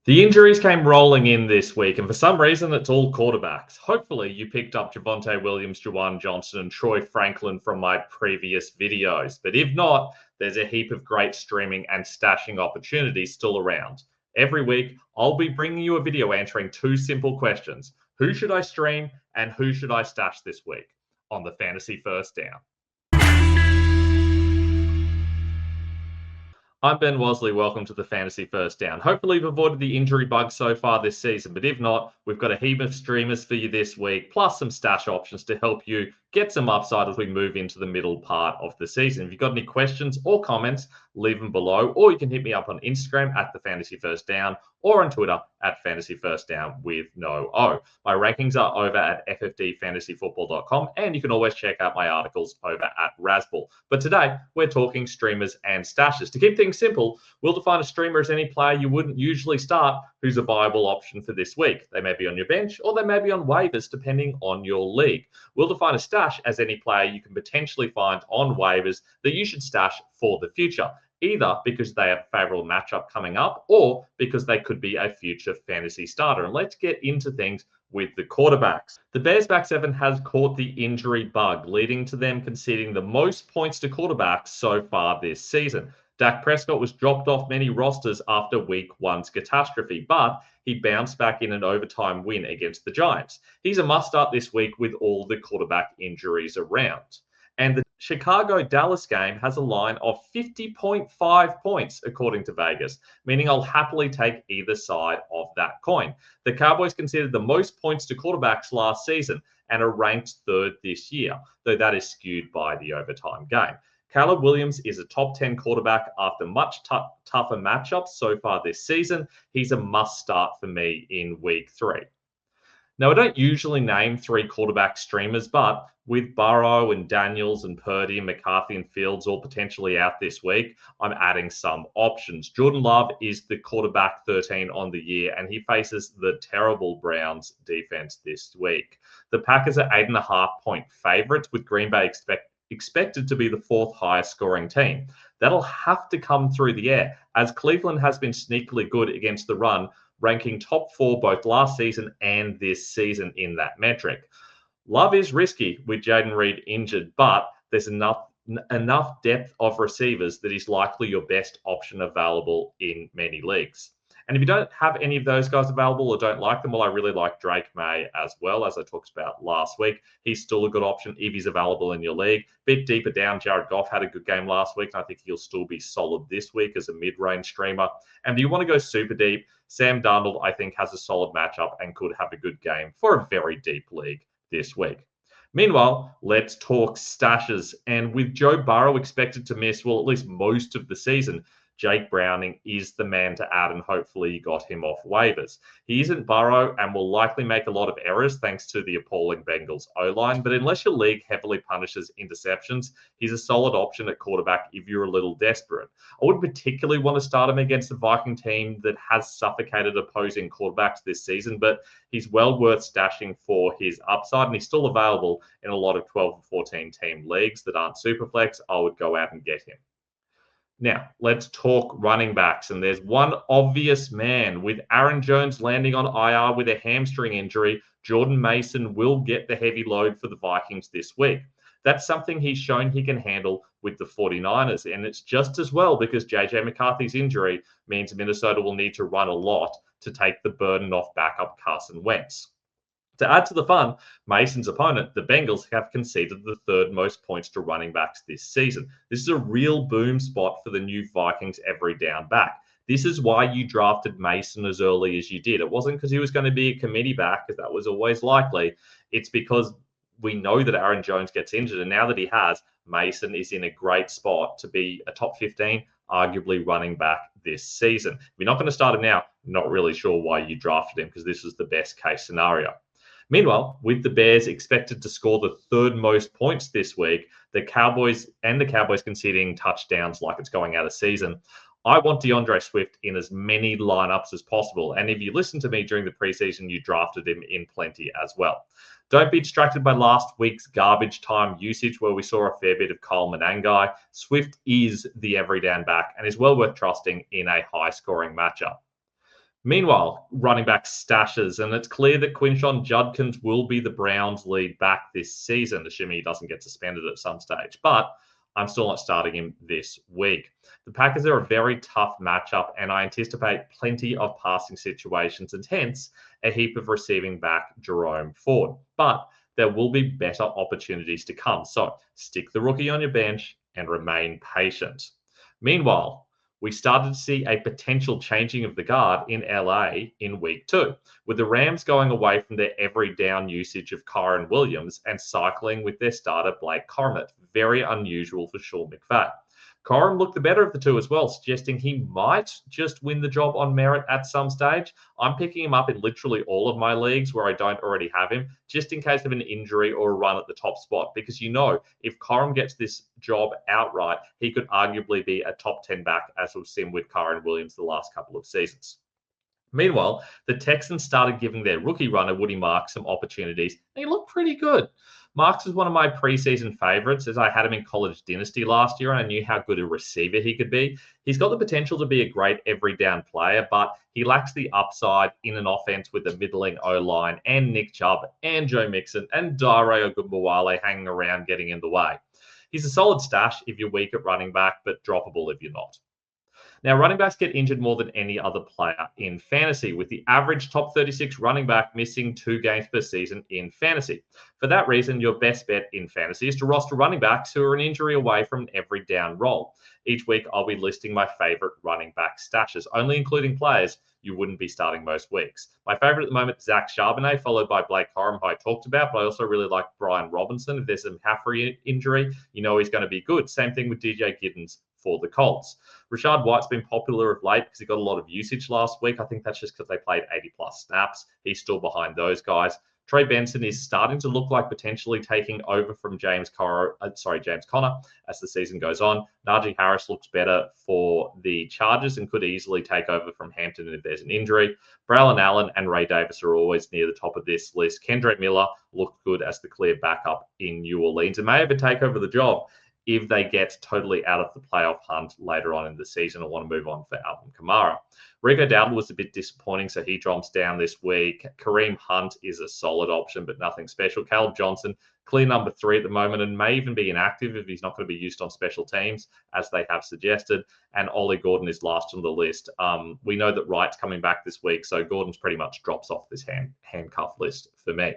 The injuries came rolling in this week, and for some reason, it's all quarterbacks. Hopefully, you picked up Javonte Williams, Juwan Johnson, and Troy Franklin from my previous videos. But if not, there's a heap of great streaming and stashing opportunities still around. Every week, I'll be bringing you a video answering two simple questions. Who should I stream, and who should I stash this week on the Fantasy First Down? I'm Ben Wasley. Welcome to the Fantasy First Down. Hopefully, you've avoided the injury bug so far this season, but if not, we've got a heap of streamers for you this week, plus some stash options to help you get some upside as we move into the middle part of the season. If you've got any questions or comments, leave them below, or you can hit me up on Instagram at the Fantasy First Down or on Twitter at Fantasy First Down with no O. My rankings are over at ffdfantasyfootball.com, and you can always check out my articles over at Razzball. But today, we're talking streamers and stashes. To keep things simple, we'll define a streamer as any player you wouldn't usually start who's a viable option for this week. They may be on your bench or they may be on waivers depending on your league. We'll define a stash as any player you can potentially find on waivers that you should stash for the future, either because they have a favorable matchup coming up or because they could be a future fantasy starter. And let's get into things with the quarterbacks. The Bears back seven has caught the injury bug, leading to them conceding the most points to quarterbacks so far this season. Dak Prescott was dropped off many rosters after week one's catastrophe, but he bounced back in an overtime win against the Giants. He's a must-start this week with all the quarterback injuries around. And the Chicago-Dallas game has a line of 50.5 points, according to Vegas, meaning I'll happily take either side of that coin. The Cowboys conceded the most points to quarterbacks last season and are ranked third this year, though that is skewed by the overtime game. Caleb Williams is a top 10 quarterback after much tougher matchups so far this season. He's a must start for me in week 3. Now, I don't usually name 3 quarterback streamers, but with Burrow and Daniels and Purdy and McCarthy and Fields all potentially out this week, I'm adding some options. Jordan Love is the quarterback 13 on the year, and he faces the terrible Browns defense this week. The Packers are 8.5-point favorites, with Green Bay expected to be the 4th highest scoring team. That'll have to come through the air, as Cleveland has been sneakily good against the run, ranking top 4 both last season and this season in that metric. Love is risky with Jaden Reed injured, but there's enough depth of receivers that he's likely your best option available in many leagues. And if you don't have any of those guys available or don't like them, well, I really like Drake May as well, as I talked about last week. He's still a good option if he's available in your league. Bit deeper down, Jared Goff had a good game last week, and I think he'll still be solid this week as a mid-range streamer. And if you want to go super deep, Sam Darnold, I think, has a solid matchup and could have a good game for a very deep league this week. Meanwhile, let's talk stashes. And with Joe Burrow expected to miss, well, at least most of the season, Jake Browning is the man to add, and hopefully you got him off waivers. He isn't Burrow and will likely make a lot of errors thanks to the appalling Bengals O-line, but unless your league heavily punishes interceptions, he's a solid option at quarterback if you're a little desperate. I wouldn't particularly want to start him against a Viking team that has suffocated opposing quarterbacks this season, but he's well worth stashing for his upside, and he's still available in a lot of 12 and 14 team leagues that aren't Superflex. I would go out and get him. Now, let's talk running backs. And there's one obvious man. With Aaron Jones landing on IR with a hamstring injury, Jordan Mason will get the heavy load for the Vikings this week. That's something he's shown he can handle with the 49ers. And it's just as well because JJ McCarthy's injury means Minnesota will need to run a lot to take the burden off backup Carson Wentz. To add to the fun, Mason's opponent, the Bengals, have conceded the 3rd most points to running backs this season. This is a real boom spot for the new Vikings every down back. This is why you drafted Mason as early as you did. It wasn't because he was going to be a committee back, because that was always likely. It's because we know that Aaron Jones gets injured, and now that he has, Mason is in a great spot to be a top 15, arguably running back this season. If you're not going to start him now, not really sure why you drafted him, because this was the best case scenario. Meanwhile, with the Bears expected to score the 3rd most points this week, the Cowboys conceding touchdowns like it's going out of season, I want DeAndre Swift in as many lineups as possible. And if you listened to me during the preseason, you drafted him in plenty as well. Don't be distracted by last week's garbage time usage where we saw a fair bit of Kyle Manangai. Swift is the every down back and is well worth trusting in a high-scoring matchup. Meanwhile, running back stashes, and it's clear that Quinshon Judkins will be the Browns' lead back this season, assuming he doesn't get suspended at some stage. But I'm still not starting him this week. The Packers are a very tough matchup, and I anticipate plenty of passing situations and hence a heap of receiving back Jerome Ford. But there will be better opportunities to come. So stick the rookie on your bench and remain patient. Meanwhile, we started to see a potential changing of the guard in LA in week 2, with the Rams going away from their every down usage of Kyron Williams and cycling with their starter Blake Corum. Very unusual for Sean McVay. Corum looked the better of the two as well, suggesting he might just win the job on merit at some stage. I'm picking him up in literally all of my leagues where I don't already have him, just in case of an injury or a run at the top spot. Because if Corum gets this job outright, he could arguably be a top 10 back, as we've seen with Kyron Williams the last couple of seasons. Meanwhile, the Texans started giving their rookie runner, Woody Marks, some opportunities, and he looked pretty good. Marks was one of my preseason favorites as I had him in College Dynasty last year and I knew how good a receiver he could be. He's got the potential to be a great every down player, but he lacks the upside in an offense with a middling O-line and Nick Chubb and Joe Mixon and Dare Ogunbowale hanging around getting in the way. He's a solid stash if you're weak at running back, but droppable if you're not. Now, running backs get injured more than any other player in fantasy, with the average top 36 running back missing 2 games per season in fantasy. For that reason, your best bet in fantasy is to roster running backs who are an injury away from an every down role. Each week, I'll be listing my favorite running back stashes, only including players you wouldn't be starting most weeks. My favorite at the moment is Zach Charbonnet, followed by Blake Corum, who I talked about, but I also really like Brian Robinson. If there's a McCaffrey injury, you know he's going to be good. Same thing with DJ Giddens for the Colts. Rashad White's been popular of late because he got a lot of usage last week. I think that's just because they played 80-plus snaps. He's still behind those guys. Trey Benson is starting to look like potentially taking over from James Conner as the season goes on. Najee Harris looks better for the Chargers and could easily take over from Hampton if there's an injury. Braylon Allen and Ray Davis are always near the top of this list. Kendrick Miller looked good as the clear backup in New Orleans and may even take over the job if they get totally out of the playoff hunt later on in the season and want to move on for Alvin Kamara. Rico Dowdle was a bit disappointing, so he drops down this week. Kareem Hunt is a solid option, but nothing special. Caleb Johnson, clear number 3 at the moment, and may even be inactive if he's not going to be used on special teams, as they have suggested. And Ollie Gordon is last on the list. We know that Wright's coming back this week, so Gordon's pretty much drops off this handcuff list for me.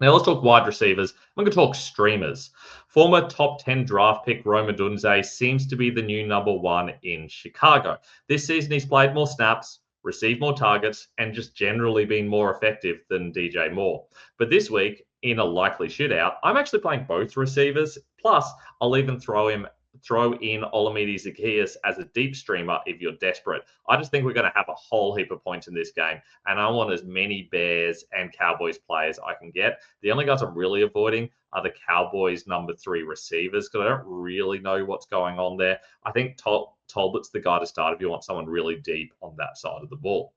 Now let's talk wide receivers. I'm going to talk streamers. Former top 10 draft pick Rome Odunze seems to be the new number 1 in Chicago. This season he's played more snaps, received more targets, and just generally been more effective than DJ Moore. But this week, in a likely shootout, I'm actually playing both receivers. Plus, I'll even throw in Olamide Zaccheaus as a deep streamer if you're desperate. I just think we're going to have a whole heap of points in this game, and I want as many Bears and Cowboys players I can get. The only guys I'm really avoiding are the Cowboys' number 3 receivers because I don't really know what's going on there. I think Talbot's the guy to start if you want someone really deep on that side of the ball.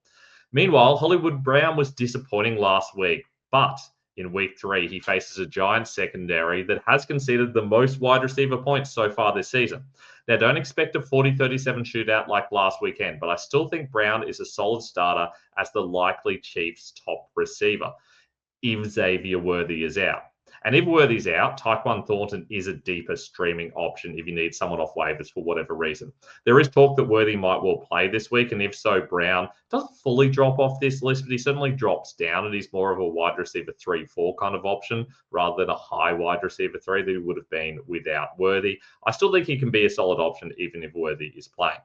Meanwhile, Hollywood Brown was disappointing last week, but in week 3, he faces a Giants secondary that has conceded the most wide receiver points so far this season. Now, don't expect a 40-37 shootout like last weekend, but I still think Brown is a solid starter as the likely Chiefs' top receiver if Xavier Worthy is out. And if Worthy's out, Tyquan Thornton is a deeper streaming option if you need someone off waivers for whatever reason. There is talk that Worthy might well play this week, and if so, Brown doesn't fully drop off this list, but he certainly drops down, and he's more of a wide receiver 3-4 kind of option rather than a high wide receiver 3 that he would have been without Worthy. I still think he can be a solid option even if Worthy is playing.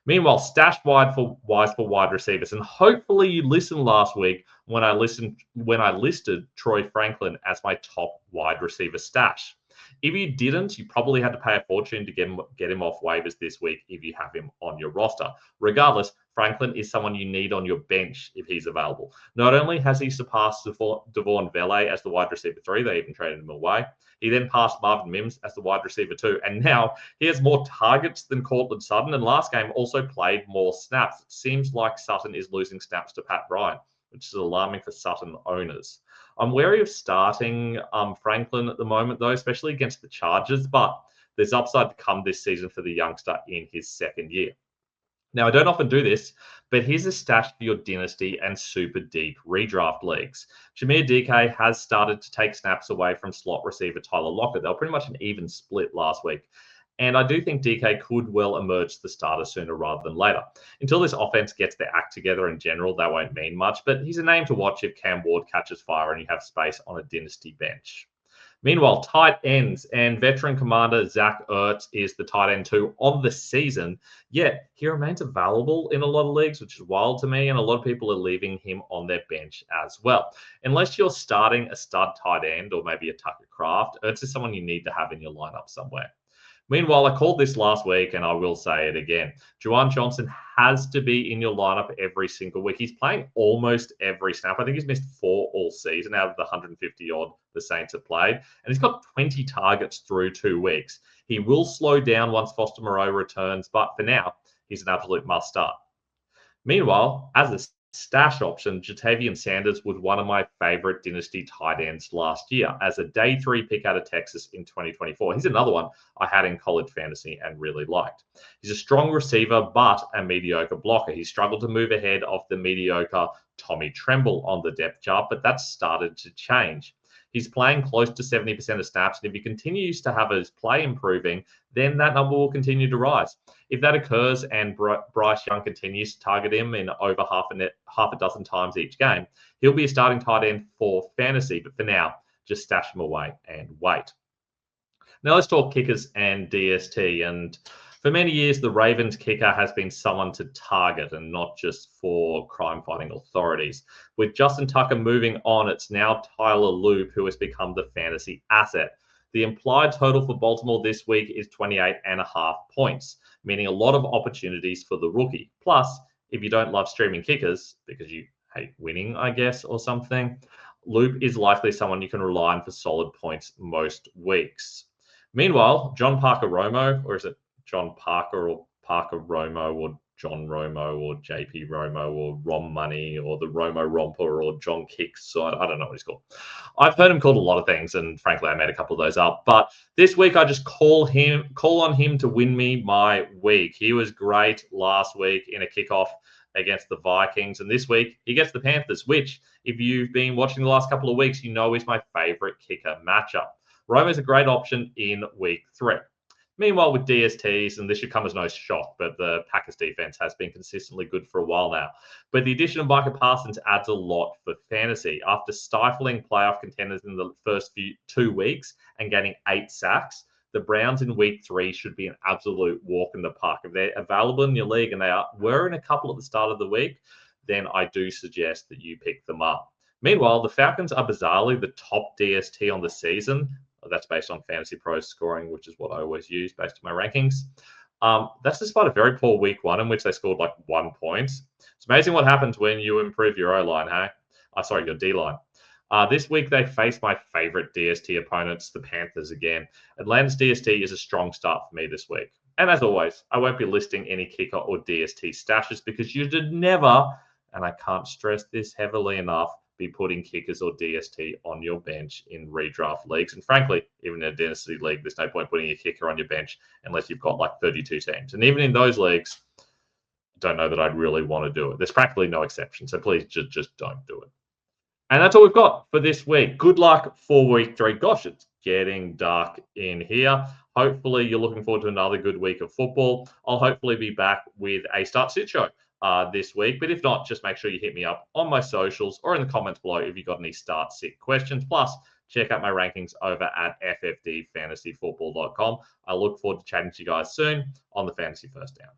Meanwhile, stash wise for wide receivers, and hopefully you listened last week when I listed Troy Franklin as my top wide receiver stash. If you didn't, you probably had to pay a fortune to get him off waivers this week if you have him on your roster. Regardless, Franklin is someone you need on your bench if he's available. Not only has he surpassed Devon Vele as the wide receiver 3, they even traded him away. He then passed Marvin Mims as the wide receiver 2, and now he has more targets than Cortland Sutton, and last game also played more snaps. It seems like Sutton is losing snaps to Pat Bryant, which is alarming for Sutton owners. I'm wary of starting Franklin at the moment, though, especially against the Chargers, but there's upside to come this season for the youngster in his second year. Now, I don't often do this, but here's a stash for your dynasty and super deep redraft leagues. Jameer DK has started to take snaps away from slot receiver Tyler Lockett. They were pretty much an even split last week. And I do think DK could well emerge as the starter sooner rather than later. Until this offense gets their act together in general, that won't mean much, but he's a name to watch if Cam Ward catches fire and you have space on a dynasty bench. Meanwhile, tight ends and veteran commander Zach Ertz is the tight end two of the season, yet he remains available in a lot of leagues, which is wild to me, and a lot of people are leaving him on their bench as well. Unless you're starting a stud tight end or maybe a Tucker Craft, Ertz is someone you need to have in your lineup somewhere. Meanwhile, I called this last week and I will say it again. Juwan Johnson has to be in your lineup every single week. He's playing almost every snap. I think he's missed 4 all season out of the 150 odd the Saints have played. And he's got 20 targets through 2 weeks. He will slow down once Foster Moreau returns, but for now, he's an absolute must start. Meanwhile, as a stash option, Jatavian Sanders was one of my favorite dynasty tight ends last year as a day 3 pick out of Texas in 2024. He's another one I had in college fantasy and really liked. He's a strong receiver, but a mediocre blocker. He struggled to move ahead of the mediocre Tommy Tremble on the depth chart, but that's started to change. He's playing close to 70% of snaps, and if he continues to have his play improving, then that number will continue to rise. If that occurs and Bryce Young continues to target him in over half a dozen times each game, he'll be a starting tight end for fantasy. But for now, just stash him away and wait. Now let's talk kickers and DST. And for many years, the Ravens kicker has been someone to target and not just for crime-fighting authorities. With Justin Tucker moving on, it's now Tyler Loop who has become the fantasy asset. The implied total for Baltimore this week is 28.5 points, meaning a lot of opportunities for the rookie. Plus, if you don't love streaming kickers because you hate winning, I guess, or something, Loop is likely someone you can rely on for solid points most weeks. Meanwhile, John Parker Romo, or is it John Parker or Parker Romo or John Romo or JP Romo or Rom Money or the Romo Romper or John Kicks. So I don't know what he's called. I've heard him called a lot of things, and frankly, I made a couple of those up. But this week, I just call on him to win me my week. He was great last week in a kickoff against the Vikings, and this week he gets the Panthers, which, if you've been watching the last couple of weeks, you know is my favorite kicker matchup. Romo is a great option in week 3. Meanwhile, with DSTs, and this should come as no shock, but the Packers defense has been consistently good for a while now. But the addition of Micah Parsons adds a lot for fantasy. After stifling playoff contenders in the first 2 weeks and getting 8 sacks, the Browns in week 3 should be an absolute walk in the park. If they're available in your league, and were in a couple at the start of the week, then I do suggest that you pick them up. Meanwhile, the Falcons are bizarrely the top DST on the season. That's based on Fantasy Pros scoring, which is what I always use based on my rankings. That's despite a very poor week 1 in which they scored like 1 point. It's amazing what happens when you improve your O-line, hey? Your D-line. This week, they face my favorite DST opponents, the Panthers again. Atlanta's DST is a strong start for me this week. And as always, I won't be listing any kicker or DST stashes because you should never, and I can't stress this heavily enough, be putting kickers or DST on your bench in redraft leagues. And frankly, even in a dynasty league, there's no point putting a kicker on your bench unless you've got like 32 teams. And even in those leagues, I don't know that I'd really want to do it. There's practically no exception. So please just don't do it. And that's all we've got for this week. Good luck for week 3. Gosh, it's getting dark in here. Hopefully, you're looking forward to another good week of football. I'll hopefully be back with a Start Sit Show this week. But if not, just make sure you hit me up on my socials or in the comments below if you've got any Start Sit questions. Plus, check out my rankings over at ffdfantasyfootball.com. I look forward to chatting to you guys soon on the Fantasy First Down.